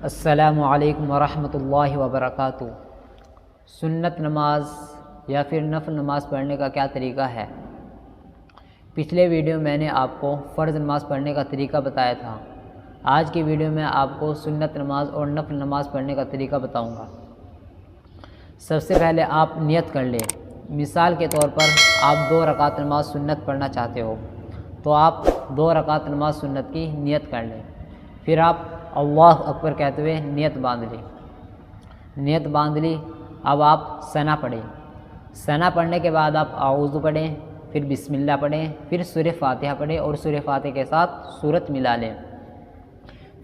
السلام علیکم ورحمۃ اللہ وبرکاتہ۔ سنت نماز یا پھر نفل نماز پڑھنے کا کیا طریقہ ہے؟ پچھلے ویڈیو میں نے آپ کو فرض نماز پڑھنے کا طریقہ بتایا تھا۔ آج کی ویڈیو میں آپ کو سنت نماز اور نفل نماز پڑھنے کا طریقہ بتاؤں گا۔ سب سے پہلے آپ نیت کر لیں۔ مثال کے طور پر آپ 2 رکعت نماز سنت پڑھنا چاہتے ہو تو آپ 2 رکعت نماز سنت کی نیت کر لیں۔ پھر آپ اللہ اکبر کہتے ہوئے نیت باندھ لی۔ اب آپ ثنا پڑھیں۔ ثنا پڑھنے کے بعد آپ اعوذ پڑھیں، پھر بسم اللہ پڑھیں، پھر سورہ فاتحہ پڑھیں اور سورہ فاتحہ کے ساتھ سورت ملا لیں۔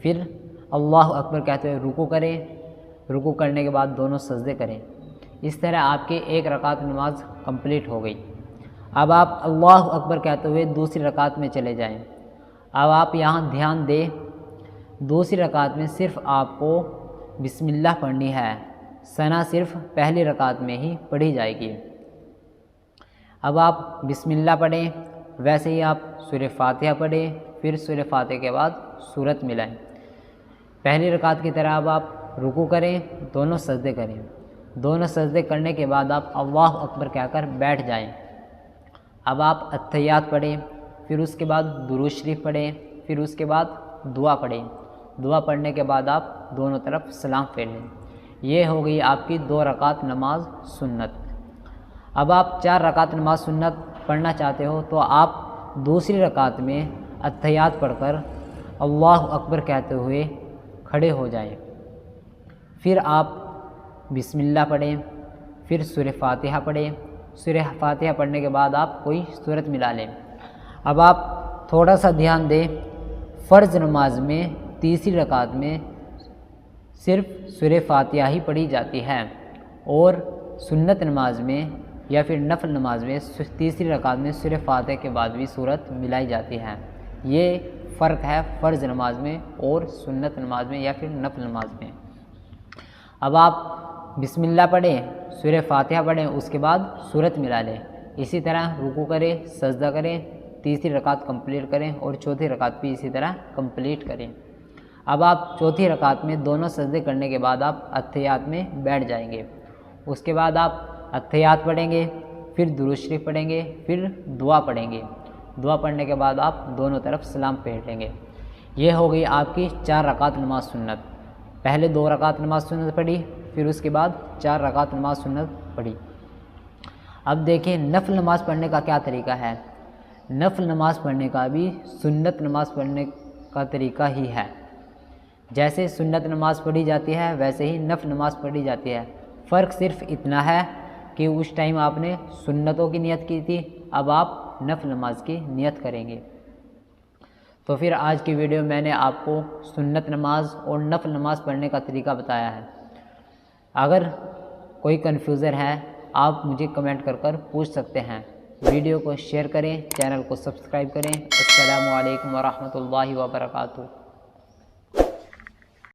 پھر اللہ اکبر کہتے ہوئے رکوع کریں۔ رکوع کرنے کے بعد دونوں سجدے کریں۔ اس طرح آپ کی 1 رکعت نماز کمپلیٹ ہو گئی۔ اب آپ اللہ اکبر کہتے ہوئے دوسری رکعت میں چلے جائیں۔ اب آپ یہاں دھیان دیں، دوسری رکعت میں صرف آپ کو بسم اللہ پڑھنی ہے۔ ثنا صرف پہلی رکعت میں ہی پڑھی جائے گی۔ اب آپ بسم اللہ پڑھیں، ویسے ہی آپ سورہ فاتحہ پڑھیں، پھر سورہ فاتحہ کے بعد سورت ملائیں۔ پہلی رکعت کی طرح اب آپ رکوع کریں، دونوں سجدے کریں۔ دونوں سجدے کرنے کے بعد آپ اللہ اکبر کہہ کر بیٹھ جائیں۔ اب آپ اتحیات پڑھیں، پھر اس کے بعد درود شریف پڑھیں، پھر اس کے بعد دعا پڑھیں۔ دعا پڑھنے کے بعد آپ دونوں طرف سلام پھیر لیں۔ یہ ہو گئی آپ کی 2 رکعت نماز سنت۔ اب آپ 4 رکعت نماز سنت پڑھنا چاہتے ہو تو آپ دوسری رکعت میں اتحیات پڑھ کر اللہ اکبر کہتے ہوئے کھڑے ہو جائیں۔ پھر آپ بسم اللہ پڑھیں، پھر سورہ فاتحہ پڑھیں۔ سورہ فاتحہ پڑھنے کے بعد آپ کوئی سورت ملا لیں۔ اب آپ تھوڑا سا دھیان دیں، فرض نماز میں تیسری رکعت میں صرف سورہ فاتحہ ہی پڑھی جاتی ہے اور سنت نماز میں یا پھر نفل نماز میں تیسری رکعت میں سورہ فاتحہ کے بعد بھی سورت ملائی جاتی ہے۔ یہ فرق ہے فرض نماز میں اور سنت نماز میں یا پھر نفل نماز میں۔ اب آپ بسم اللہ پڑھیں، سورہ فاتحہ پڑھیں، اس کے بعد سورت ملا لیں۔ اسی طرح رکوع کریں، سجدہ کریں، تیسری رکعت کمپلیٹ کریں اور چوتھی رکعت بھی اسی طرح کمپلیٹ کریں۔ اب آپ چوتھی رکعت میں دونوں سجدے کرنے کے بعد آپ اتحیات میں بیٹھ جائیں گے۔ اس کے بعد آپ اتحیات پڑھیں گے، پھر درود شریف پڑھیں گے، پھر دعا پڑھیں گے۔ دعا پڑھنے کے بعد آپ دونوں طرف سلام پھیر لیں گے۔ یہ ہو گئی آپ کی 4 رکعت نماز سنت۔ پہلے 2 رکعت نماز سنت پڑھی، پھر اس کے بعد 4 رکعت نماز سنت پڑھی۔ اب دیکھیں نفل نماز پڑھنے کا کیا طریقہ ہے۔ نفل نماز پڑھنے کا بھی سنت نماز پڑھنے کا طریقہ ہی ہے۔ جیسے سنت نماز پڑھی جاتی ہے ویسے ہی نفل نماز پڑھی جاتی ہے۔ فرق صرف اتنا ہے کہ اس ٹائم آپ نے سنتوں کی نیت کی تھی، اب آپ نفل نماز کی نیت کریں گے۔ تو پھر آج کی ویڈیو میں نے آپ کو سنت نماز اور نفل نماز پڑھنے کا طریقہ بتایا ہے۔ اگر کوئی کنفیوژن ہے آپ مجھے کمنٹ کر پوچھ سکتے ہیں۔ ویڈیو کو شیئر کریں، چینل کو سبسکرائب کریں۔ السلام علیکم ورحمۃ اللہ وبرکاتہ۔